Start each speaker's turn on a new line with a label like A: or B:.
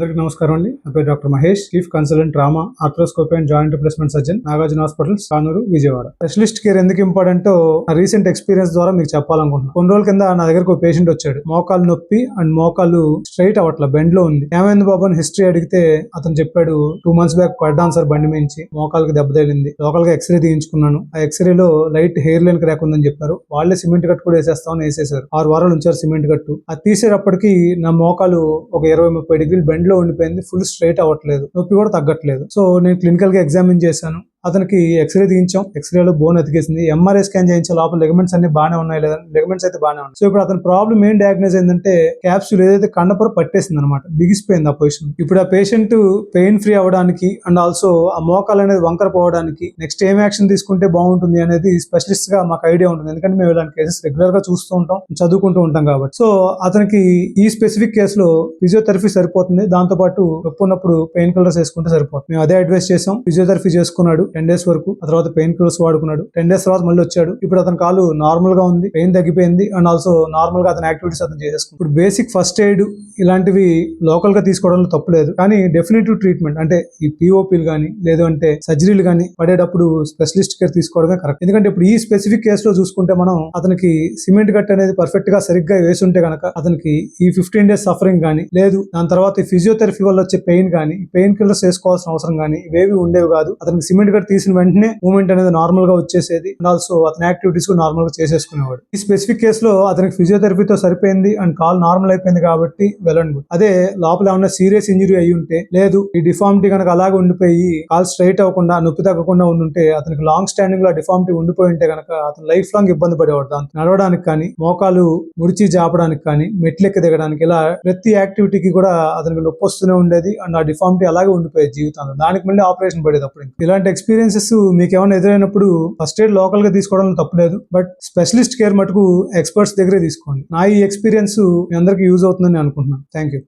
A: అందరికీ నమస్కారం అండి. నా పేరు doctor Mahesh, chief consultant trauma, arthroscopy and joint replacement surgeon, Nagarjuna hospitals, Kanuru, Vijayawada. Specialist care ఎందుకు ఇంపార్టెంటో నా రీసెంట్ ఎక్స్పీరియన్స్ ద్వారా మీకు చెప్పాలనుకుంటున్నాను. కొన్ని రోజుల కింద నా దగ్గరకు ఒక పేషెంట్ వచ్చాడు. మోకాలు నొప్పి అండ్ మోకాలు స్ట్రైట్ అవ్వట్ల, బెండ్ లో ఉంది. ఏమైంది బాబు అని హిస్టరీ అడిగితే అతను చెప్పాడు, 2 months బ్యాక్ పడ్డాను సార్ బండి మించి, మోకాలకి దెబ్బ తగిలింది. లోకల్ గా ఎక్స్రే తీయించుకున్నాను. ఆ ఎక్స్రేలో లైట్ హెయిర్ లైన్ క్రాక్ ఉందని చెప్పారు. వాళ్ళే సిమెంట్ కట్టు కూడా వేసేస్తామని వేసేసారు. 6 వారాలు ఉంచారు సిమెంట్ కట్టు. అది తీసేటప్పటికి నా మోకాలు ఒక 20-30 డిగ్రీలు బెండ్ లో ఉండిపోయింది. ఫుల్ స్ట్రైట్ అవ్వట్లేదు, నొప్పి కూడా తగ్గట్లేదు. సో నేను క్లినికల్ గా ఎగ్జామిన్ చేశాను. అతనికి ఎక్స్రే తీయించాం. ఎక్స్రేలో బోన్ ఎతికేసింది. ఎంఆర్ఐ స్కాన్ చేయించాం. లోపల లిగమెంట్స్ అన్ని బాగానే ఉన్నాయి లేదా, లిగమెంట్స్ అయితే బాగానే ఉన్నాయి. సో ఇప్పుడు అతని ప్రాబ్లం ఏం డయాగ్నోజ్ అయిందంటే, క్యాప్సూల్ ఏదైతే కండపొర పట్టేసింది అనమాట, బిగిసిపోయింది ఆ పొజిషన్. ఇప్పుడు ఆ పేషెంట్ పెయిన్ ఫ్రీ అవ్వడానికి అండ్ ఆల్సో ఆ మోకాలు అనేది వంకర పోవడానికి నెక్స్ట్ ఏం యాక్షన్ తీసుకుంటే బాగుంటుంది అనేది స్పెషలిస్ట్ గా మాకు ఐడియా ఉంటుంది. ఎందుకంటే మేము ఇలాంటి కేసెస్ రెగ్యులర్ గా చూస్తూ ఉంటాం, చదువుకుంటూ ఉంటాం కాబట్టి. సో అతనికి ఈ స్పెసిఫిక్ కేసులో ఫిజియోథెరపీ సరిపోతుంది. దాంతో పాటు నొప్పి ఉన్నప్పుడు పెయిన్ కిల్లర్స్ వేసుకుంటే సరిపోతుంది. మేము అదే అడ్వైస్ చేసాం. ఫిజియోథెరపీ చేసుకున్నాడు 10 days వరకు. ఆ తర్వాత పెయిన్ కిల్లర్స్ వాడుకున్నాడు. 10 days తర్వాత మళ్ళీ వచ్చాడు. ఇప్పుడు అతని కాలు నార్మల్ గా ఉంది, పెయిన్ తగ్గిపోయింది అండ్ ఆల్సో నార్మల్ గా అతని యాక్టివిటీస్ అతను చేసేసుకుంటాడు. ఇప్పుడు బేసిక్ ఫస్ట్ ఎయిడ్ ఇలాంటివి లోకల్ గా తీసుకోవడంలో తప్పులేదు, కానీ డెఫినెటివ్ ట్రీట్మెంట్ అంటే ఈ పిఓపీలు కానీ లేదు అంటే సర్జరీలు కానీ పడేటప్పుడు స్పెషలిస్ట్ కేర్ తీసుకోవడమే కరెక్ట్. ఎందుకంటే ఇప్పుడు ఈ స్పెసిఫిక్ కేసులో చూసుకుంటే మనం అతనికి సిమెంట్ కట్ అనేది పర్ఫెక్ట్ గా సరిగ్గా వేసి ఉంటే కనుక అతనికి ఈ 15 days సఫరింగ్ కానీ లేదు, దాని తర్వాత ఈ ఫిజియోథెరపీ వల్ల వచ్చే పెయిన్ కానీ పెయిన్ కిల్లర్స్ వేసుకోవాల్సిన అవసరం కానీ ఇవేవి ఉండేవి కాదు. అతనికి సిమెంట్ కట్ తీసిన వెంటనే మూవ్మెంట్ అనేది నార్మల్ గా వచ్చేసేది అండ్ ఆల్సో అతని యాక్టివిటీస్ కూడా నార్మల్ గా చేసేసుకునేవాడు. ఈ స్పెసిఫిక్ కేసులో అతనికి ఫిజియోథెరపీతో సరిపోయింది అండ్ కాల్ నార్మల్ అయిపోయింది కాబట్టి వెల్ అండ్ గుడ్. అదే లోపల ఏమన్నా సీరియస్ ఇంజరీ అయ్యి ఉంటే లేదు, ఈ డిఫార్మిటీ కనుక అలాగే ఉండిపోయి కాల్ స్ట్రైట్ అవ్వకుండా నొప్పి తగ్గకుండా ఉండుంటే అతనికి లాంగ్ స్టాండింగ్ లో డిఫార్మిటీ ఉండిపోయి ఉంటే కనుక అతను లైఫ్ లాంగ్ ఇబ్బంది పడేవాడు. దాంతో నడవడానికి కానీ మోకాలు ముడిచి జాపడానికి కానీ మెట్లెక్కి దిగడానికి ఇలా ప్రతి యాక్టివిటీకి కూడా అతనికి నొప్పి వస్తూనే ఉండేది అండ్ ఆ డిఫార్మిటీ అలాగే ఉండిపోయేది జీవితంలో. దానికి మళ్ళీ ఆపరేషన్ పడేది. అప్పుడు ఇలాంటి ఎక్స్పీరియన్సెస్ మీకు ఏమైనా ఎదురైనప్పుడు ఫస్ట్ ఎయిడ్ లోకల్ గా తీసుకోవడం తప్పలేదు, బట్ స్పెషలిస్ట్ కేర్ మటుకు ఎక్స్పర్ట్స్ దగ్గరే తీసుకోండి. నా ఈ ఎక్స్పీరియన్స్ మీ అందరికీ యూజ్ అవుతుందని అనుకుంటున్నాను. Thank you.